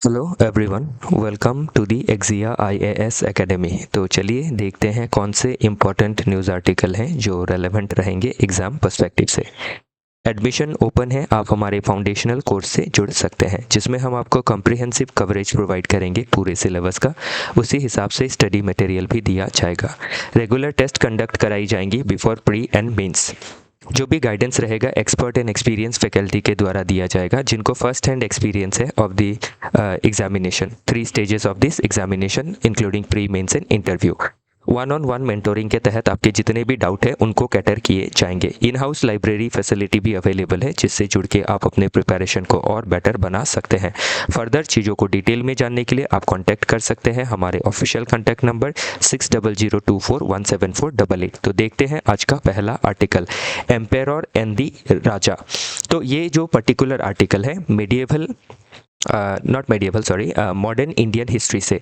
Hello everyone, welcome to the Exia IAS academy. तो चलिए देखते हैं कौन से इम्पोर्टेंट न्यूज़ आर्टिकल हैं जो रेलेवेंट रहेंगे एग्ज़ाम पर्सपेक्टिव से। एडमिशन ओपन है, आप हमारे फाउंडेशनल कोर्स से जुड़ सकते हैं जिसमें हम आपको कॉम्प्रिहेंसिव कवरेज प्रोवाइड करेंगे पूरे सिलेबस का। उसी हिसाब से स्टडी मटेरियल भी दिया जाएगा। रेगुलर टेस्ट कंडक्ट कराई जाएंगी बिफोर प्री एंड मेंस। जो भी गाइडेंस रहेगा एक्सपर्ट एंड एक्सपीरियंस फैकल्टी के द्वारा दिया जाएगा जिनको फर्स्ट हैंड एक्सपीरियंस है of the examination. 3 stages of this examination including pre mains and interview. One on one mentoring के तहत आपके जितने भी डाउट है उनको कैटर किए जाएंगे। इन हाउस लाइब्रेरी फैसिलिटी भी अवेलेबल है जिससे जुड़ के आप अपने प्रिपरेशन को और बेटर बना सकते हैं। फर्दर चीज़ों को डिटेल में जानने के लिए आप कांटेक्ट कर सकते हैं हमारे ऑफिशियल कांटेक्ट नंबर 6002417488। तो देखते हैं आज का पहला आर्टिकल, एम्पेरर एंड दी राजा। तो ये जो पर्टिकुलर आर्टिकल है मॉडर्न इंडियन हिस्ट्री से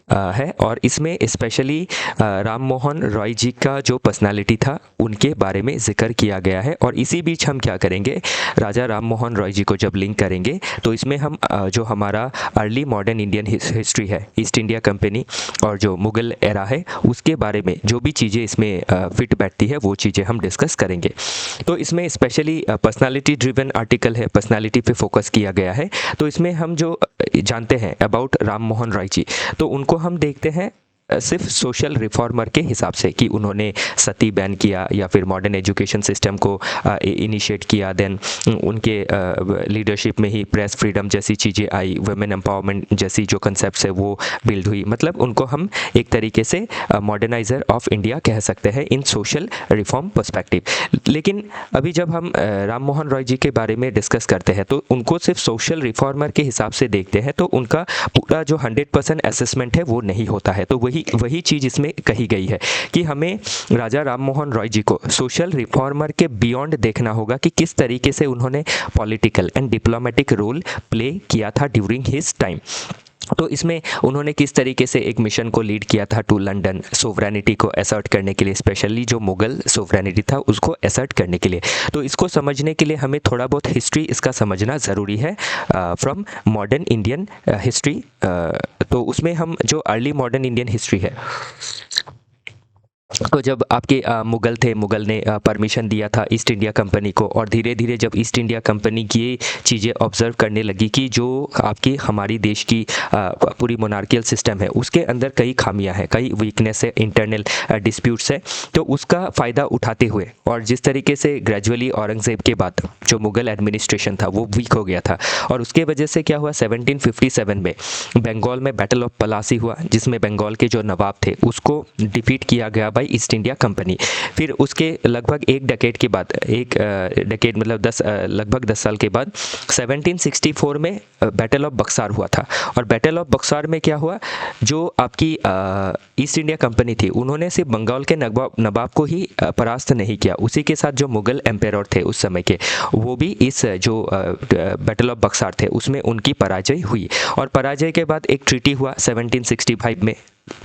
है और इसमें स्पेशली राम मोहन रॉय जी का जो पर्सनालिटी था उनके बारे में जिक्र किया गया है। और इसी बीच हम क्या करेंगे, राजा राम मोहन रॉय जी को जब लिंक करेंगे तो इसमें हम जो हमारा अर्ली मॉडर्न इंडियन हिस्ट्री है, ईस्ट इंडिया कंपनी और जो मुगल एरा है उसके बारे में जो भी चीज़ें इसमें फिट बैठती है वो चीज़ें हम डिस्कस करेंगे। तो इसमें स्पेशली पर्सनालिटी ड्रिवन आर्टिकल है, पर्सनालिटी पे फोकस किया गया है। तो इसमें हम जो जानते हैं अबाउट राम मोहन रॉय जी, तो उनको हम देखते हैं सिर्फ सोशल रिफॉर्मर के हिसाब से कि उन्होंने सती बैन किया या फिर मॉडर्न एजुकेशन सिस्टम को इनिशिएट किया। देन उनके लीडरशिप में ही प्रेस फ्रीडम जैसी चीज़ें आई, वुमेन एम्पावरमेंट जैसी जो कंसेप्ट्स है वो बिल्ड हुई। मतलब उनको हम एक तरीके से मॉडर्नाइजर ऑफ इंडिया कह सकते हैं इन सोशल रिफॉर्म पर्सपेक्टिव। लेकिन अभी जब हम राम मोहन रॉय जी के बारे में डिस्कस करते हैं तो उनको सिर्फ सोशल रिफॉर्मर के हिसाब से देखते हैं तो उनका पूरा जो 100% असेसमेंट है वो नहीं होता है। तो वही चीज़ इसमें कही गई है कि हमें राजा राम मोहन रॉय जी को सोशल रिफॉर्मर के बियॉन्ड देखना होगा कि किस तरीके से उन्होंने political and diplomatic role play किया था ड्यूरिंग हिज टाइम। तो इसमें उन्होंने किस तरीके से एक मिशन को लीड किया था टू लंदन सोवरेनिटी को असर्ट करने के लिए, स्पेशली जो मुगल सोवरेनिटी था उसको असर्ट करने के लिए। तो इसको समझने के लिए हमें थोड़ा बहुत हिस्ट्री इसका समझना ज़रूरी है फ्रॉम मॉडर्न इंडियन हिस्ट्री। तो उसमें हम जो अर्ली मॉडर्न इंडियन हिस्ट्री है, तो जब आपके मुगल थे, मुगल ने परमिशन दिया था ईस्ट इंडिया कंपनी को और धीरे धीरे जब ईस्ट इंडिया कंपनी की ये चीज़ें ऑब्जर्व करने लगी कि जो आपकी हमारी देश की पूरी मोनार्कियल सिस्टम है उसके अंदर कई खामियां हैं, कई वीकनेस है, इंटरनल डिस्प्यूट्स है, तो उसका फ़ायदा उठाते हुए और जिस तरीके से ग्रेजुअली औरंगज़ेब के बाद जो मुगल एडमिनिस्ट्रेशन था वो वीक हो गया था और उसके वजह से क्या हुआ 1757 में बंगाल में बैटल ऑफ पलासी हुआ जिसमें बंगाल के जो नवाब थे उसको डिफीट किया गया बाय ईस्ट इंडिया कंपनी। फिर उसके लगभग एक डेकेड के बाद, एक डेकेड मतलब लगभग 10 साल के बाद 1764 में बैटल ऑफ बक्सार हुआ था। और बैटल ऑफ बक्सार में क्या हुआ, जो आपकी ईस्ट इंडिया कंपनी थी उन्होंने सिर्फ बंगाल के नवाब को ही परास्त नहीं किया, उसी के साथ जो मुगल एम्पेरर थे उस समय के वो भी इस जो बैटल ऑफ बक्सार थे उसमें उनकी पराजय हुई। और पराजय के बाद एक ट्रीटी हुआ 1765 में,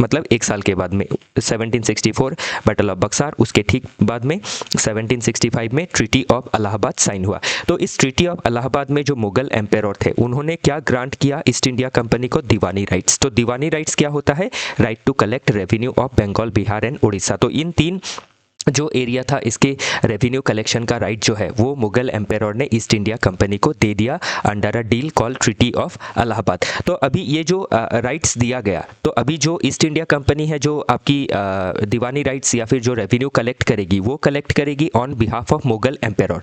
मतलब एक साल के बाद में 1764 बैटल ऑफ बक्सार, उसके ठीक बाद में 1765 में ट्रीटी ऑफ इलाहाबाद साइन हुआ। तो इस ट्रीटी ऑफ इलाहाबाद में जो मुगल एम्पेरर थे उन्होंने क्या ग्रांट किया ईस्ट इंडिया कंपनी को, दीवानी राइट्स। तो दीवानी राइट्स क्या होता है, right to collect revenue of Bengal, Bihar and Orissa. तो इन तीन जो एरिया था इसके रेवेन्यू कलेक्शन का राइट जो है वो मुगल एम्पेरर ने ईस्ट इंडिया कंपनी को दे दिया under a deal call treaty of Allahabad. तो अभी ये जो राइट्स दिया गया, तो अभी जो ईस्ट इंडिया कंपनी है जो आपकी दीवानी राइट्स या फिर जो रेवेन्यू कलेक्ट करेगी वो कलेक्ट करेगी on behalf of Mughal emperor.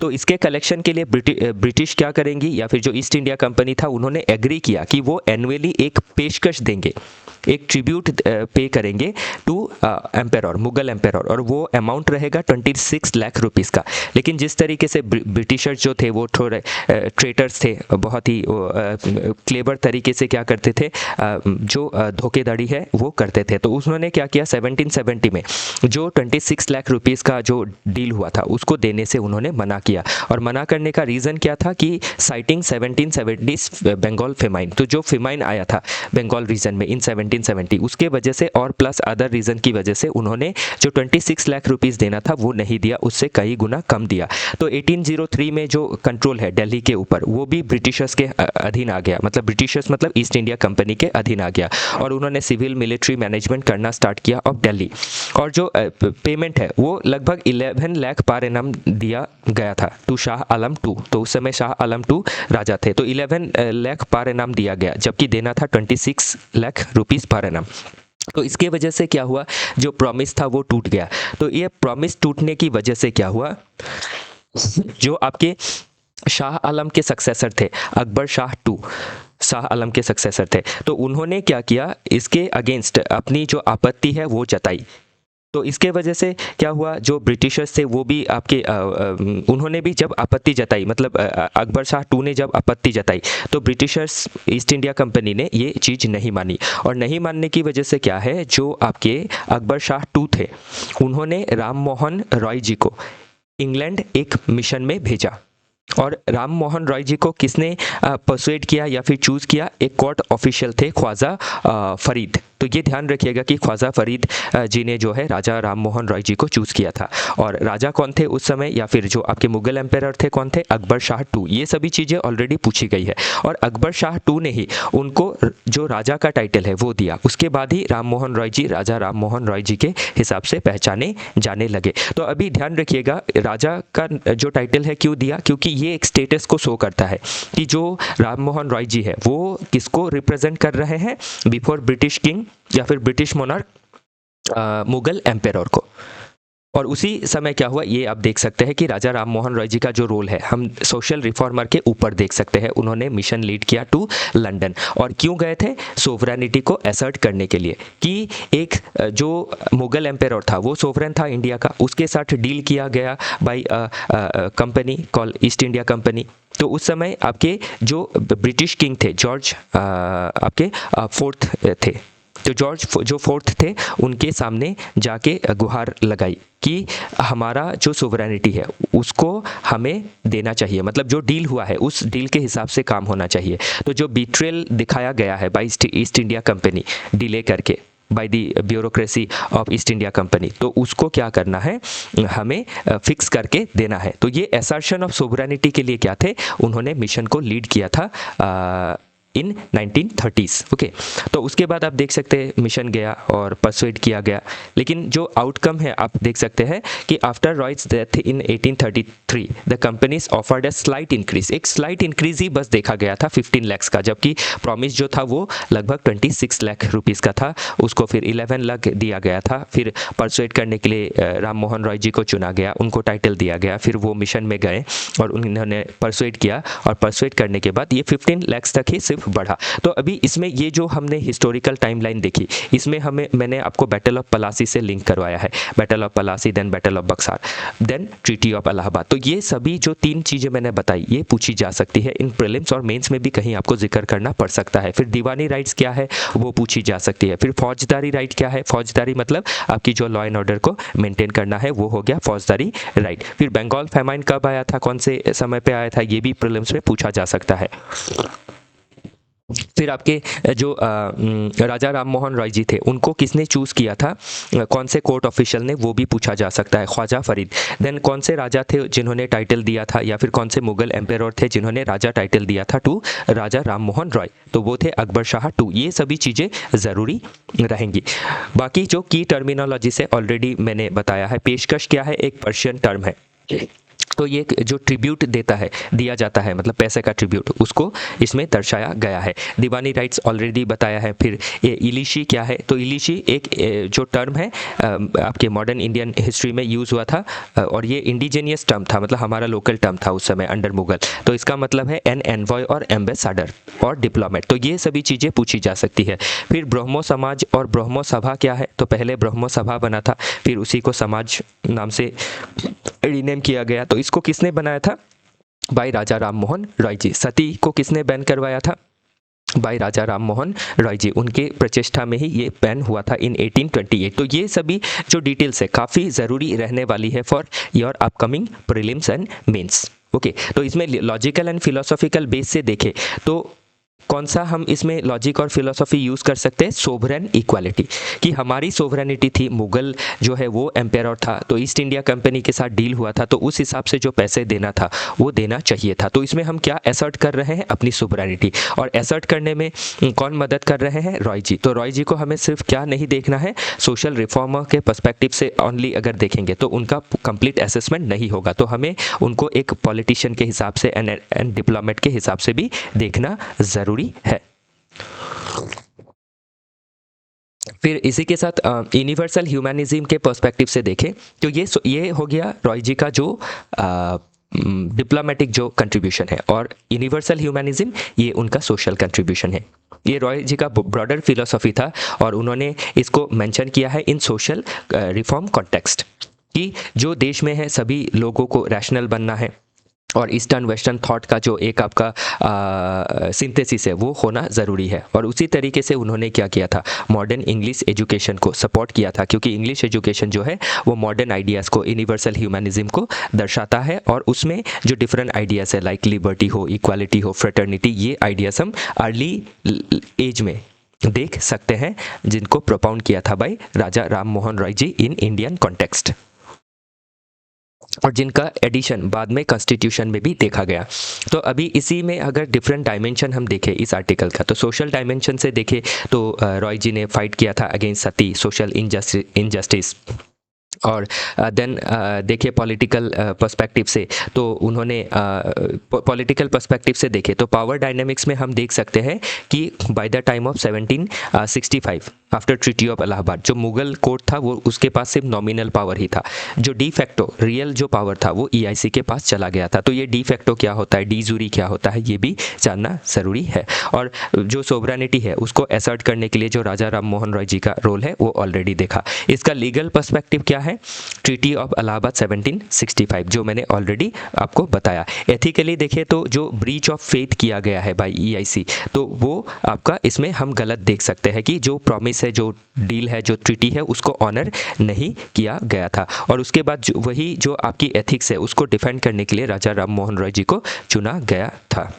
तो इसके कलेक्शन के लिए ब्रिटिश क्या करेंगी या फिर जो ईस्ट इंडिया कंपनी था उन्होंने एग्री किया कि वो एनुअली एक पेशकश देंगे, एक ट्रिब्यूट पे करेंगे टू एम्पेरर, मुगल एम्पेरर, और वो अमाउंट रहेगा 26 लाख रुपीज़ का। लेकिन जिस तरीके से ब्रिटिशर्स जो थे वो थोड़े ट्रेटर्स थे, बहुत ही क्लेवर तरीके से क्या करते थे, जो धोखेधड़ी है वो करते थे। तो उन्होंने क्या किया 1770 में जो 26 लाख रुपीज़ का जो डील हुआ था उसको देने से उन्होंने मना किया। और मना करने का रीज़न क्या था कि साइटिंग 1770 बंगाल फेमाइन, तो जो फेमाइन आया था बंगाल रीजन में इन 1970, उसके वजह से और प्लस अदर रीज़न की वजह से उन्होंने जो 26 लाख रुपीस देना था वो नहीं दिया, उससे कई गुना कम दिया। तो 1803 में जो कंट्रोल है दिल्ली के ऊपर वो भी ब्रिटिशर्स के अधीन आ गया, मतलब ब्रिटिशर्स मतलब ईस्ट इंडिया कंपनी के अधीन आ गया, और उन्होंने सिविल मिलिट्री मैनेजमेंट करना स्टार्ट किया ऑफ दिल्ली। और जो पेमेंट है वो लगभग 11 लाख पर एनम दिया गया था टू शाह आलम टू। तो उस समय शाह आलम टू राजा थे, तो 11 लाख पर एनम दिया गया, जबकि देना था 26 लाख रुपीस पर एनम। तो इसके वजह से क्या हुआ, जो प्रॉमिस था वो टूट गया। तो ये प्रॉमिस टूटने की वजह से क्या हुआ, जो आपके शाह आलम के सक्सेसर थे, अकबर शाह टू शाह आलम के सक्सेसर थे, तो उन्होंने क्या किया, इसके अगेंस्ट अपनी जो आपत्ति है वो जताई। तो इसके वजह से क्या हुआ, जो ब्रिटिशर्स थे वो भी आपके उन्होंने भी जब आपत्ति जताई, मतलब अकबर शाह टू ने जब आपत्ति जताई, तो ब्रिटिशर्स ईस्ट इंडिया कंपनी ने ये चीज़ नहीं मानी। और नहीं मानने की वजह से क्या है, जो आपके अकबर शाह टू थे उन्होंने राम मोहन रॉय जी को इंग्लैंड एक मिशन में भेजा। और राम मोहन रॉय जी को किसने परसुएड किया या फिर चूज़ किया, एक कोर्ट ऑफिशियल थे ख्वाजा फरीद। तो ये ध्यान रखिएगा कि ख्वाजा फरीद जी ने जो है राजा राम मोहन रॉय जी को चूज़ किया था। और राजा कौन थे उस समय, या फिर जो आपके मुगल एम्पायर थे कौन थे, अकबर शाह टू। ये सभी चीज़ें ऑलरेडी पूछी गई है, और अकबर शाह टू ने ही उनको जो राजा का टाइटल है वो दिया। उसके बाद ही राम मोहन रॉय जी राजा राम मोहन रॉय जी के हिसाब से पहचाने जाने लगे। तो अभी ध्यान रखिएगा, राजा का जो टाइटल है क्यों दिया, क्योंकि ये एक स्टेटस को शो करता है कि जो राम मोहन रॉय जी है वो किसको रिप्रेजेंट कर रहे हैं, बिफोर ब्रिटिश किंग या फिर ब्रिटिश मोनार्क, मुगल एम्पायर को। और उसी समय क्या हुआ, ये आप देख सकते हैं कि राजा राम मोहन रॉय जी का जो रोल है हम सोशल रिफॉर्मर के ऊपर देख सकते हैं। उन्होंने मिशन लीड किया टू लंदन, और क्यों गए थे, सोवरेनिटी को असर्ट करने के लिए, कि एक जो मुगल एम्पायर था वो सोवरेन था इंडिया का, उसके साथ डील किया गया by company call east India Company. तो उस समय आपके जो ब्रिटिश किंग थे जॉर्ज आपके फोर्थ थे, तो जॉर्ज जो फोर्थ थे उनके सामने जाके गुहार लगाई कि हमारा जो सोवरेनिटी है उसको हमें देना चाहिए, मतलब जो डील हुआ है उस डील के हिसाब से काम होना चाहिए। तो जो बिट्रेल दिखाया गया है by East India Company delay करके by the bureaucracy of East India Company, तो उसको क्या करना है, हमें फिक्स करके देना है। तो ये असर्शन ऑफ सोवरेनिटी के लिए क्या थे, उन्होंने मिशन को लीड किया था इन 1930s। ओके, तो उसके बाद आप देख सकते हैं मिशन गया और परसुएड किया गया, लेकिन जो आउटकम है आप देख सकते हैं कि after riots death in 1833 the companies offered a slight increase, एक स्लाइट इंक्रीज ही बस देखा गया था 15 लाख का, जबकि प्रॉमिस जो था वो लगभग 26 लाख रुपीस का था, उसको फिर 11 लाख दिया गया था। फिर परसुएड करने के लिए राम मोहन रॉय जी को चुना गया, उनको टाइटल दिया गया, फिर वो मिशन में गए और उन्होंने परसुएड किया, और परसुएड करने के बाद ये 15 लाख तक ही सिर्फ बढ़ा। तो अभी इसमें ये जो हमने हिस्टोरिकल टाइमलाइन देखी, इसमें मैंने आपको बैटल ऑफ पलासी से लिंक करवाया है, battle of Plassey, then battle of Buxar, then treaty of Allahabad. तो ये सभी जो 3 चीज़ें मैंने बताई ये पूछी जा सकती है इन प्रीलिम्स और मेंस में भी, कहीं आपको जिक्र करना पड़ सकता है। फिर दीवानी राइट्स क्या है वो पूछी जा सकती है। फिर फौजदारी राइट क्या है, फौजदारी मतलब आपकी जो लॉ एंड ऑर्डर को मेंटेन करना है वो हो गया फौजदारी राइट। फिर बंगाल फेमाइन कब आया था, कौन से समय पे आया था, ये भी प्रीलिम्स में पूछा जा सकता है। फिर आपके जो राजा राम मोहन रॉय जी थे उनको किसने चूज़ किया था, कौन से कोर्ट ऑफिशियल ने, वो भी पूछा जा सकता है, ख्वाजा फरीद। देन कौन से राजा थे जिन्होंने टाइटल दिया था, या फिर कौन से मुगल एम्पायर थे जिन्होंने राजा टाइटल दिया था टू राजा राम मोहन रॉय, तो वो थे अकबर शाह टू। ये सभी चीज़ें ज़रूरी रहेंगी। बाकी जो की टर्मिनोलॉजी से ऑलरेडी मैंने बताया है। पेशकश क्या है, एक पर्शियन टर्म है, तो ये जो ट्रिब्यूट देता है, दिया जाता है, मतलब पैसे का ट्रिब्यूट, उसको इसमें दर्शाया गया है। दीवानी राइट्स ऑलरेडी बताया है। फिर ये इलिशी क्या है, तो इलिशी एक जो टर्म है आपके मॉडर्न इंडियन हिस्ट्री में यूज़ हुआ था, और ये इंडिजीनियस टर्म था, मतलब हमारा लोकल टर्म था उस समय अंडर मुगल। तो इसका मतलब है एन एनवॉय और एम्बेसडर और डिप्लोमेट। तो ये सभी चीज़ें पूछी जा सकती है। फिर ब्रह्मो समाज और ब्रह्मो सभा क्या है, तो पहले ब्रह्मो सभा बना था, फिर उसी को समाज नाम से रीनेम किया गया। तो इसको किसने बनाया था, बाय राजा राम मोहन रॉय जी। सती को किसने बैन करवाया था, बाय राजा राम मोहन रॉय जी, उनके प्रचेष्टा में ही ये बैन हुआ था इन 1828। तो ये सभी जो डिटेल्स है काफ़ी ज़रूरी रहने वाली है for your upcoming prelims and mains. Okay, तो इसमें लॉजिकल एंड फिलोसॉफिकल बेस से देखें तो कौन सा हम इसमें लॉजिक और फिलोसॉफी यूज़ कर सकते हैं? सोवरेन इक्वालिटी, कि हमारी सोवरेनिटी थी, मुगल जो है वो एम्पायर था, तो ईस्ट इंडिया कंपनी के साथ डील हुआ था, तो उस हिसाब से जो पैसे देना था वो देना चाहिए था। तो इसमें हम क्या असर्ट कर रहे हैं? अपनी सोवरेनिटी। और असर्ट करने में कौन मदद कर रहे हैं? रॉय जी। तो रॉय जी को हमें सिर्फ क्या नहीं देखना है, सोशल रिफॉर्मर के पर्सपेक्टिव से ओनली अगर देखेंगे तो उनका कंप्लीट असेसमेंट नहीं होगा, तो हमें उनको एक पॉलिटिशियन के हिसाब से एंड डिप्लोमेट के हिसाब से भी देखना ज़रूरी है। फिर इसी के साथ यूनिवर्सल ह्यूमैनिज्म के पर्सपेक्टिव से देखें तो ये हो गया रॉय जी का जो डिप्लोमेटिक जो कंट्रीब्यूशन है, और यूनिवर्सल ह्यूमैनिज्म ये उनका सोशल कंट्रीब्यूशन है। ये रॉय जी का ब्रॉडर फिलोसॉफी था और उन्होंने इसको मेंशन किया है इन सोशल रिफॉर्म कॉन्टेक्स्ट, कि जो देश में है सभी लोगों को रैशनल बनना है, और ईस्टर्न वेस्टर्न थॉट का जो एक आपका सिंथेसिस है वो होना ज़रूरी है। और उसी तरीके से उन्होंने क्या किया था, मॉडर्न इंग्लिश एजुकेशन को सपोर्ट किया था, क्योंकि इंग्लिश एजुकेशन जो है वो मॉडर्न आइडियाज़ को, यूनिवर्सल ह्यूमैनिज्म को दर्शाता है, और उसमें जो डिफरेंट आइडियाज़ है लाइक लिबर्टी हो, इक्वालिटी हो, फ्रेटर्निटी, ये आइडियाज़ हम अर्ली एज में देख सकते हैं, जिनको प्रोपाउंड किया था by Raja Ram Mohan Roy ji in Indian context, और जिनका एडिशन बाद में कॉन्स्टिट्यूशन में भी देखा गया। तो अभी इसी में अगर डिफरेंट डायमेंशन हम देखें इस आर्टिकल का, तो सोशल डायमेंशन से देखें तो रॉय जी ने फाइट किया था अगेंस्ट सती, सोशल इनजस्टिस, और देन देखिए पॉलिटिकल पर्सपेक्टिव से, तो उन्होंने पॉलिटिकल पर्सपेक्टिव से देखे तो पावर डायनामिक्स में हम देख सकते हैं कि by the time of 1765 after treaty of Allahabad, जो मुगल कोर्ट था वो उसके पास सिर्फ नॉमिनल पावर ही था, जो डी फैक्टो रियल जो पावर था वो ईआईसी के पास चला गया था। तो ये डी फैक्टो क्या होता है, डी जूरी क्या होता है, ये भी जानना ज़रूरी है। और जो सोवरेनिटी है उसको असर्ट करने के लिए जो राजा राम मोहन रॉय जी का रोल है वो ऑलरेडी देखा। इसका लीगल पर्सपेक्टिव क्या है? ट्रीटी ऑफ इलाहाबाद 1765, जो मैंने ऑलरेडी आपको बताया। एथिकली देखें तो जो ब्रीच ऑफ फेथ किया गया है बाय ईआईसी, तो वो आपका इसमें हम गलत देख सकते हैं कि जो प्रॉमिस है, जो डील है, जो ट्रीटी है, उसको ऑनर नहीं किया गया था। और उसके बाद वही जो आपकी एथिक्स है उसको डिफेंड करने के लिए राजा राम मोहन रॉय जी को चुना गया था।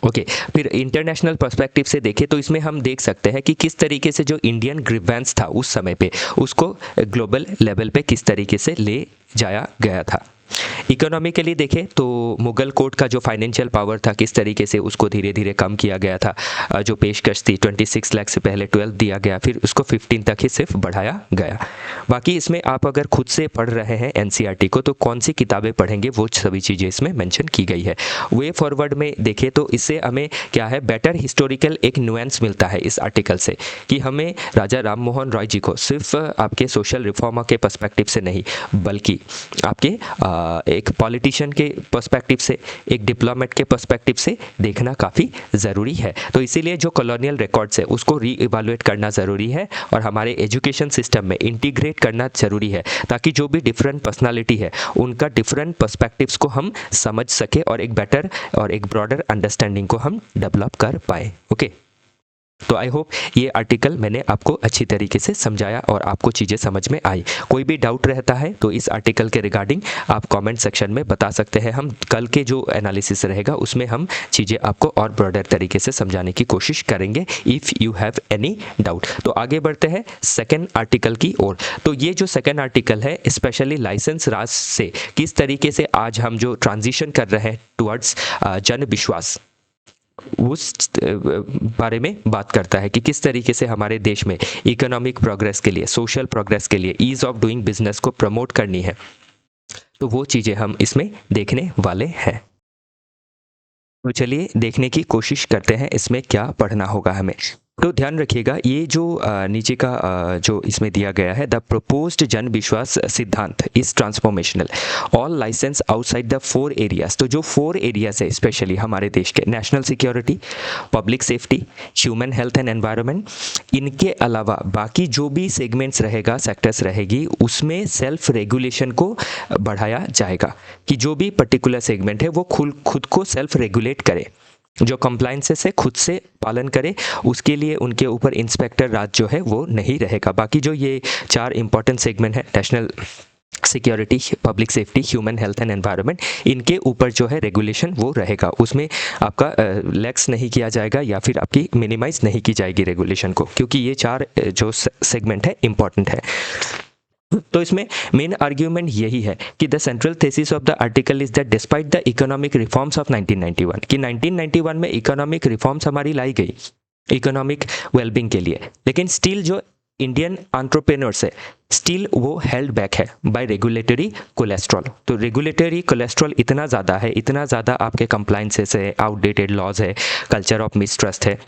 ओके फिर इंटरनेशनल पर्सपेक्टिव से देखें तो इसमें हम देख सकते हैं कि किस तरीके से जो इंडियन ग्रीवेंस था उस समय पे, उसको ग्लोबल लेवल पे किस तरीके से ले जाया गया था। इकोनॉमिकली देखें तो मुगल कोर्ट का जो फाइनेंशियल पावर था किस तरीके से उसको धीरे धीरे कम किया गया था। जो पेशकश थी 26 लाख से पहले 12 दिया गया, फिर उसको 15 तक ही सिर्फ बढ़ाया गया। बाकी इसमें आप अगर खुद से पढ़ रहे हैं एनसीईआरटी को तो कौन सी किताबें पढ़ेंगे वो सभी चीज़ें इसमें मेंशन की गई है। वे फॉरवर्ड में देखें तो इससे हमें क्या है, बेटर हिस्टोरिकल एक नुएंस मिलता है इस आर्टिकल से, कि हमें राजा राम मोहन रॉय जी को सिर्फ आपके सोशल रिफॉर्मर के पर्सपेक्टिव से नहीं, बल्कि आपके एक पॉलिटिशियन के पर्सपेक्टिव से, एक डिप्लोमेट के पर्सपेक्टिव से देखना काफ़ी ज़रूरी है। तो इसीलिए जो कॉलोनियल रिकॉर्ड्स है उसको री इवैल्यूएट करना ज़रूरी है और हमारे एजुकेशन सिस्टम में इंटीग्रेट करना ज़रूरी है, ताकि जो भी डिफरेंट पर्सनालिटी है उनका डिफरेंट पर्सपेक्टिव्स को हम समझ सके और एक बेटर और एक ब्रॉडर अंडरस्टैंडिंग को हम डेवलप कर पाए। ओके तो आई होप ये आर्टिकल मैंने आपको अच्छी तरीके से समझाया और आपको चीज़ें समझ में आई। कोई भी डाउट रहता है तो इस आर्टिकल के रिगार्डिंग आप कमेंट सेक्शन में बता सकते हैं। हम कल के जो एनालिसिस रहेगा उसमें हम चीज़ें आपको और ब्रॉडर तरीके से समझाने की कोशिश करेंगे if you have any doubt. तो आगे बढ़ते हैं सेकेंड आर्टिकल की ओर। तो ये जो सेकेंड आर्टिकल है स्पेशली लाइसेंस राज से किस तरीके से आज हम जो ट्रांजिशन कर रहे हैं टुवर्ड्स जन विश्वास, उस बारे में बात करता है कि किस तरीके से हमारे देश में इकोनॉमिक प्रोग्रेस के लिए, सोशल प्रोग्रेस के लिए, ईज ऑफ डूइंग बिजनेस को प्रमोट करनी है। तो वो चीज़ें हम इसमें देखने वाले हैं। तो चलिए देखने की कोशिश करते हैं इसमें क्या पढ़ना होगा हमें। तो ध्यान रखिएगा ये जो नीचे का जो इसमें दिया गया है, the proposed Jan Vishwas Siddhant is transformational all licence outside the 4 areas. तो जो 4 एरियाज है स्पेशली हमारे देश के, national security, public safety, human health and environment, इनके अलावा बाकी जो भी सेगमेंट्स रहेगा, सेक्टर्स रहेगी, उसमें सेल्फ रेगुलेशन को बढ़ाया जाएगा कि जो भी पर्टिकुलर सेगमेंट है वो खुद को सेल्फ रेगुलेट करे, जो कंप्लायंसेस है खुद से पालन करे, उसके लिए उनके ऊपर इंस्पेक्टर राज जो है वो नहीं रहेगा। बाकी जो ये 4 इंपॉर्टेंट सेगमेंट है, national security, public safety, human health and environment, इनके ऊपर जो है रेगुलेशन वो रहेगा, उसमें आपका लैक्स नहीं किया जाएगा या फिर आपकी मिनिमाइज नहीं की जाएगी रेगुलेशन को, क्योंकि ये चार जो सेगमेंट है इंपॉर्टेंट है। तो इसमें मेन आर्ग्यूमेंट यही है कि the central thesis of the article is that despite the economic reforms of 1991, कि 1991 में इकोनॉमिक रिफॉर्म्स हमारी लाई गई इकोनॉमिक वेलबींग के लिए, लेकिन स्टिल जो इंडियन एंटरप्रेन्योर्स है स्टिल वो हेल्ड बैक है बाय रेगुलेटरी कोलेस्ट्रॉल। तो रेगुलेटरी कोलेस्ट्रॉल इतना ज़्यादा है, इतना ज़्यादा आपके कंप्लाइंसेस है, आउटडेटेड लॉज है, कल्चर ऑफ मिसट्रस्ट है,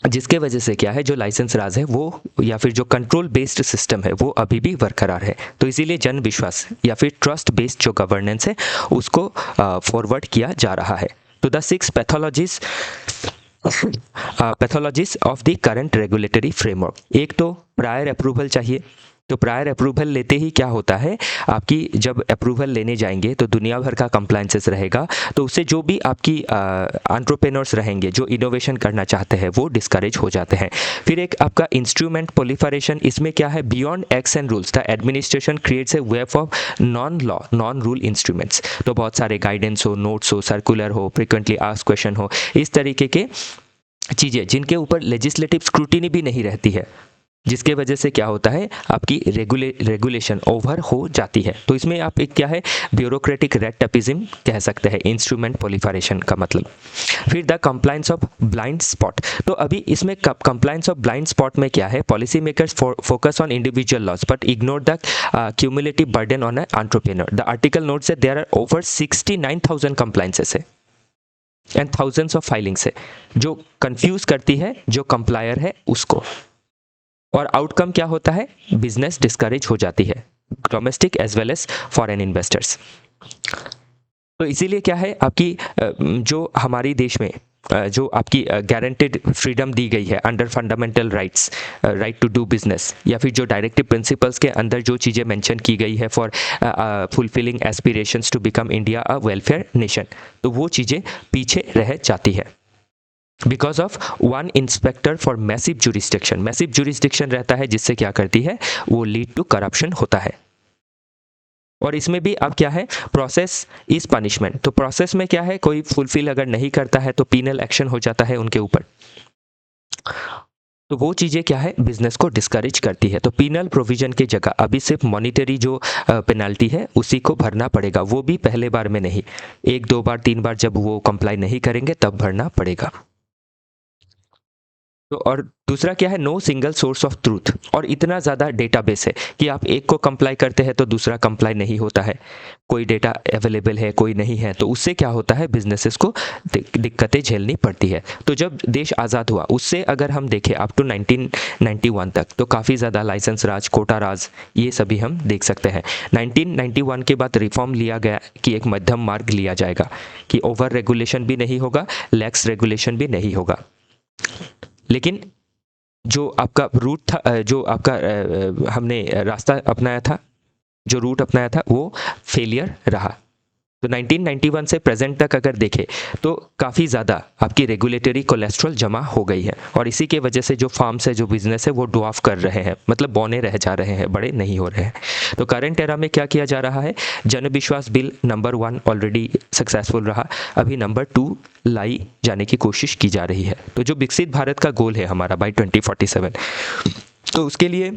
जिसके वजह से क्या है जो लाइसेंस राज है वो या फिर जो कंट्रोल बेस्ड सिस्टम है वो अभी भी बरकरार है। तो इसीलिए जन विश्वास या फिर ट्रस्ट बेस्ड जो गवर्नेंस है उसको फॉरवर्ड किया जा रहा है। तो the 6 pathologies of the current regulatory framework, एक तो प्रायर अप्रूवल चाहिए। तो प्रायर अप्रूवल लेते ही क्या होता है, आपकी जब अप्रूवल लेने जाएंगे तो दुनिया भर का कंप्लायंसेस रहेगा, तो उससे जो भी आपकी एंटरप्रेन्योर्स रहेंगे जो इनोवेशन करना चाहते हैं वो डिस्करेज हो जाते हैं। फिर एक आपका इंस्ट्रूमेंट प्रोलिफरेशन, इसमें क्या है, beyond acts and rules the administration creates a wave of non law non rule instruments. तो बहुत सारे गाइडेंस हो, नोट्स हो, सर्कुलर हो, फ्रिक्वेंटली आस्क्ड क्वेश्चन हो, इस तरीके के चीज़ें जिनके ऊपर लेजिस्लेटिव स्क्रूटिनी भी नहीं रहती है, जिसके वजह से क्या होता है आपकी रेगुलेशन ओवर हो जाती है। तो इसमें आप एक क्या है ब्यूरोक्रेटिक रेड टेपिज्म कह सकते हैं, इंस्ट्रूमेंट प्रोलिफरेशन का मतलब। फिर the compliance of blind spot, तो अभी इसमें कंप्लायंस ऑफ ब्लाइंड स्पॉट में क्या है, policy makers focus on individual laws but ignore the cumulative burden on a entrepreneur. The article notes that there are over 69,000 compliances है and thousands of filings है, जो confuse करती है जो कंप्लायर है उसको। और आउटकम क्या होता है, बिजनेस डिस्करेज हो जाती है, domestic as well as foreign investors. तो इसीलिए क्या है आपकी जो हमारी देश में जो आपकी गारंटेड फ्रीडम दी गई है under fundamental rights, right to do business, या फिर जो डायरेक्टिव प्रिंसिपल्स के अंदर जो चीज़ें मेंशन की गई है for fulfilling aspirations to become India a welfare nation, तो वो चीज़ें पीछे रह जाती है because of one inspector for massive jurisdiction. Massive jurisdiction रहता है जिससे क्या करती है वो लीड टू करप्शन होता है। और इसमें भी अब क्या है, प्रोसेस इज पनिशमेंट। तो प्रोसेस में क्या है, कोई फुलफिल अगर नहीं करता है तो पीनल एक्शन हो जाता है उनके ऊपर। तो वो चीज़ें क्या है बिजनेस को डिस्करेज करती है। तो पीनल प्रोविजन की जगह अभी सिर्फ मॉनिटरी जो पेनल्टी है उसी को भरना पड़ेगा, वो भी पहले बार में नहीं, 1 2 बार 3 बार जब वो कंप्लाई नहीं करेंगे तब भरना पड़ेगा। तो और दूसरा क्या है, no single source of truth, और इतना ज़्यादा डेटाबेस है कि आप एक को कंप्लाई करते हैं तो दूसरा कंप्लाई नहीं होता है, कोई डेटा अवेलेबल है कोई नहीं है, तो उससे क्या होता है बिजनेसेस को दिक्कतें झेलनी पड़ती है। तो जब देश आज़ाद हुआ उससे अगर हम देखें अप टू 1991 तक तो काफ़ी ज़्यादा लाइसेंस राज, कोटा राज, ये सभी हम देख सकते हैं। 1991 के बाद रिफॉर्म लिया गया कि एक मध्यम मार्ग लिया जाएगा कि ओवर रेगुलेशन भी नहीं होगा, लैक्स रेगुलेशन भी नहीं होगा। लेकिन जो आपका रूट था, जो आपका हमने रास्ता अपनाया था, जो रूट अपनाया था वो फेलियर रहा। तो 1991 से प्रेजेंट तक अगर देखें तो काफ़ी ज़्यादा आपकी रेगुलेटरी कोलेस्ट्रॉल जमा हो गई है, और इसी के वजह से जो फार्म्स है, जो बिजनेस है वो ड्वार्फ कर रहे हैं, मतलब बौने रह जा रहे हैं, बड़े नहीं हो रहे हैं। तो करंट एरा में क्या किया जा रहा है, जन Vishwas bill number 1 already successful रहा, अभी नंबर 2 लाई जाने की कोशिश की जा रही है। तो जो विकसित भारत का गोल है हमारा बाय 2047, तो उसके लिए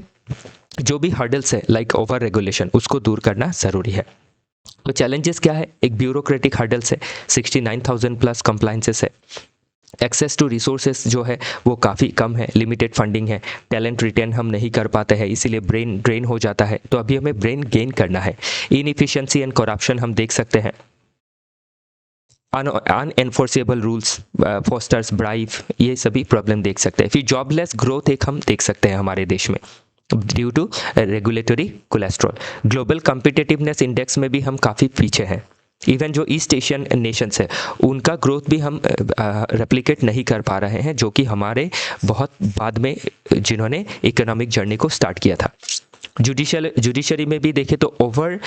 जो भी हर्डल्स है लाइक ओवर रेगुलेशन उसको दूर करना ज़रूरी है। तो चैलेंजेस क्या है, एक ब्यूरोक्रेटिक हर्डल्स है, 69,000 प्लस कंप्लायंसेस है, एक्सेस टू रिसोर्सेज जो है वो काफ़ी कम है, लिमिटेड फंडिंग है, टैलेंट रिटेन हम नहीं कर पाते हैं, इसीलिए ब्रेन ड्रेन हो जाता है। तो अभी हमें ब्रेन गेन करना है। इनएफिशिएंसी एंड करप्शन हम देख सकते हैं, अनएनफोर्सेबल रूल्स, फोस्टर्स, ब्राइव, ये सभी प्रॉब्लम देख सकते हैं। फिर जॉबलेस ग्रोथ एक हम देख सकते हैं हमारे देश में due to regulatory cholesterol. Global competitiveness index में भी हम काफ़ी पीछे हैं। इवन जो ईस्ट एशियन नेशंस है उनका ग्रोथ भी हम रेप्लिकेट नहीं कर पा रहे हैं, जो कि हमारे बहुत बाद में जिन्होंने इकोनॉमिक जर्नी को स्टार्ट किया था। जुडिशरी में भी देखें तो ओवर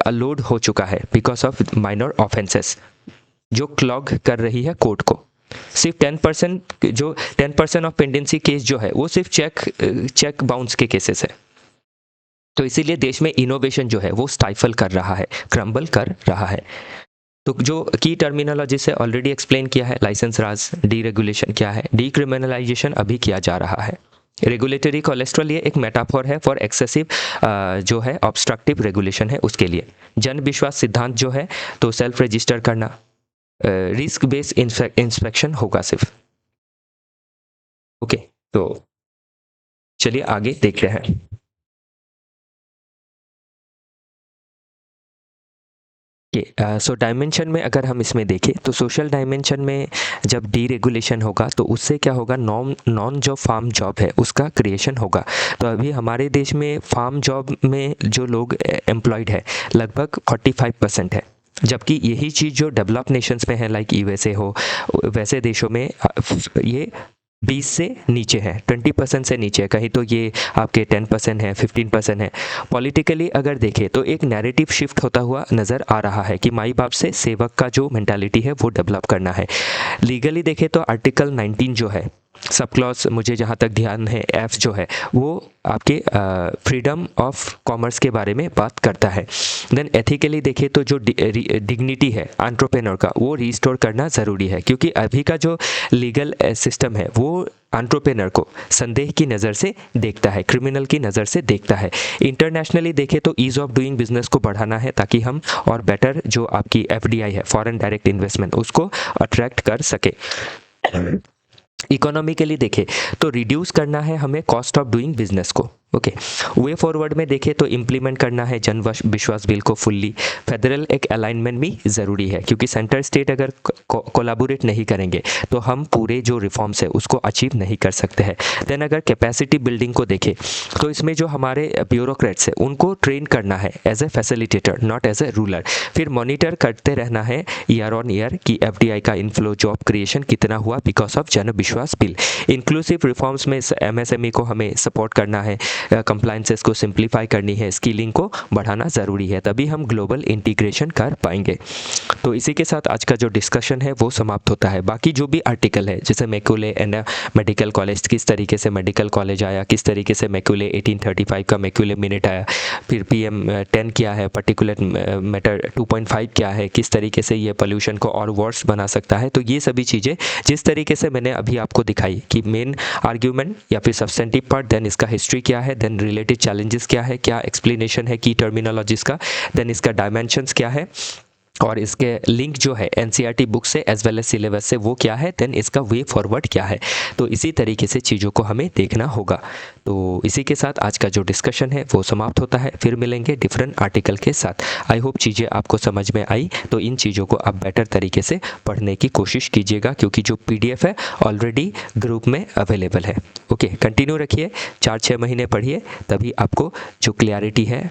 लोड हो चुका है बिकॉज ऑफ माइनर ऑफेंसेस जो क्लॉग कर रही है कोर्ट को। सिर्फ 10% ऑफ पेंडेंसी केस जो है वो सिर्फ चेक बाउंस के केसेस है। तो इसीलिए देश में इनोवेशन जो है वो स्टाइफल कर रहा है, क्रम्बल कर रहा है। तो जो की टर्मिनोलॉजी से ऑलरेडी एक्सप्लेन किया है, लाइसेंस राज, डीरेगुलेशन क्या है, डीक्रिमिनलाइजेशन अभी किया जा रहा है। रेगुलेटरी कोलेस्ट्रॉल ये एक मेटाफोर है फॉर एक्सेसिव जो है ऑब्स्ट्रक्टिव रेगुलेशन है उसके लिए। जन विश्वास सिद्धांत जो है तो सेल्फ रजिस्टर करना, रिस्क बेस्ड इंस्पेक्शन होगा सिर्फ। ओके, तो चलिए आगे देखते हैं। सो डायमेंशन में अगर हम इसमें देखें तो सोशल डायमेंशन में जब डीरेगुलेशन होगा तो उससे क्या होगा, नॉन जो फार्म जॉब है उसका क्रिएशन होगा। तो अभी हमारे देश में फार्म जॉब में जो लोग एम्प्लॉयड है लगभग 45% है, जबकि यही चीज़ जो डेवलप नेशंस में है लाइक यूएसए हो, वैसे देशों में ये 20 से नीचे है, 20% से नीचे है, कहीं तो ये आपके 10% है, 15% है। पॉलिटिकली अगर देखें तो एक नैरेटिव शिफ्ट होता हुआ नज़र आ रहा है कि माई बाप से सेवक का जो मेंटालिटी है वो डेवलप करना है। लीगली देखें तो आर्टिकल 19 जो है सब क्लॉज, मुझे जहाँ तक ध्यान है एफ जो है वो आपके फ्रीडम ऑफ कॉमर्स के बारे में बात करता है। देन एथिकली देखें तो जो डिग्निटी है एंटरप्रेन्योर का वो रिस्टोर करना ज़रूरी है, क्योंकि अभी का जो लीगल सिस्टम है वो एंटरप्रेन्योर को संदेह की नज़र से देखता है, क्रिमिनल की नज़र से देखता है। इंटरनेशनली देखें तो ईज़ ऑफ डूइंग बिजनेस को बढ़ाना है ताकि हम और बेटर जो आपकी एफडीआई है फॉरेन डायरेक्ट इन्वेस्टमेंट उसको अट्रैक्ट कर सके। इकोनॉमिकली देखें तो रिड्यूस करना है हमें कॉस्ट ऑफ डूइंग बिजनेस को। ओके, वे फॉरवर्ड में देखें तो इम्प्लीमेंट करना है जन विश्वास बिल को फुल्ली। फेडरल एक अलाइनमेंट भी ज़रूरी है, क्योंकि सेंटर स्टेट अगर कोलाबोरेट नहीं करेंगे तो हम पूरे जो रिफॉर्म्स है उसको अचीव नहीं कर सकते हैं। देन अगर कैपेसिटी बिल्डिंग को देखें तो इसमें जो हमारे ब्यूरोक्रेट्स है उनको ट्रेन करना है as a facilitator not as a ruler. फिर मॉनिटर करते रहना है ईयर ऑन ईयर कि एफडीआई का इनफ्लो, जॉब क्रिएशन कितना हुआ because of Jan Vishwas bill. Inclusive reforms में एमएसएमई को हमें सपोर्ट करना है, कंप्लाइंसेस को सिंप्लीफाई करनी है, स्किलिंग को बढ़ाना ज़रूरी है, तभी हम ग्लोबल इंटीग्रेशन कर पाएंगे। तो इसी के साथ आज का जो डिस्कशन है वो समाप्त होता है। बाकी जो भी आर्टिकल है जैसे मैक्यूले एंड मेडिकल कॉलेज, किस तरीके से मेडिकल कॉलेज आया, किस तरीके से मैक्यूले 1835 का मैक्यूले मिनट आया, फिर PM10 क्या है, पर्टिकुलर मैटर 2.5 क्या है, किस तरीके से ये पोल्यूशन को और वर्स बना सकता है। तो ये सभी चीज़ें जिस तरीके से मैंने अभी आपको दिखाई कि मेन आर्ग्यूमेंट या फिर सब्सटेंटिव पार्ट, देन इसका हिस्ट्री क्या है, देन रिलेटेड चैलेंजेस क्या है, क्या एक्सप्लेनेशन है की टर्मिनोलॉजीज का, देन इसका डायमेंशंस क्या है और इसके लिंक जो है एनसीईआरटी बुक से एज वेल एज सिलेबस से वो क्या है, देन इसका वे फॉरवर्ड क्या है। तो इसी तरीके से चीज़ों को हमें देखना होगा। तो इसी के साथ आज का जो डिस्कशन है वो समाप्त होता है। फिर मिलेंगे डिफरेंट आर्टिकल के साथ। आई होप चीज़ें आपको समझ में आई, तो इन चीज़ों को आप बेटर तरीके से पढ़ने की कोशिश कीजिएगा, क्योंकि जो PDF है ऑलरेडी ग्रुप में अवेलेबल है। ओके, कंटिन्यू रखिए, 4-6 महीने पढ़िए, तभी आपको जो क्लियरिटी है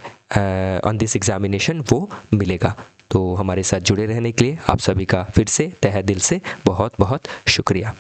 ऑन दिस एग्जामिनेशन वो मिलेगा। तो हमारे साथ जुड़े रहने के लिए आप सभी का फिर से तहे दिल से बहुत बहुत शुक्रिया।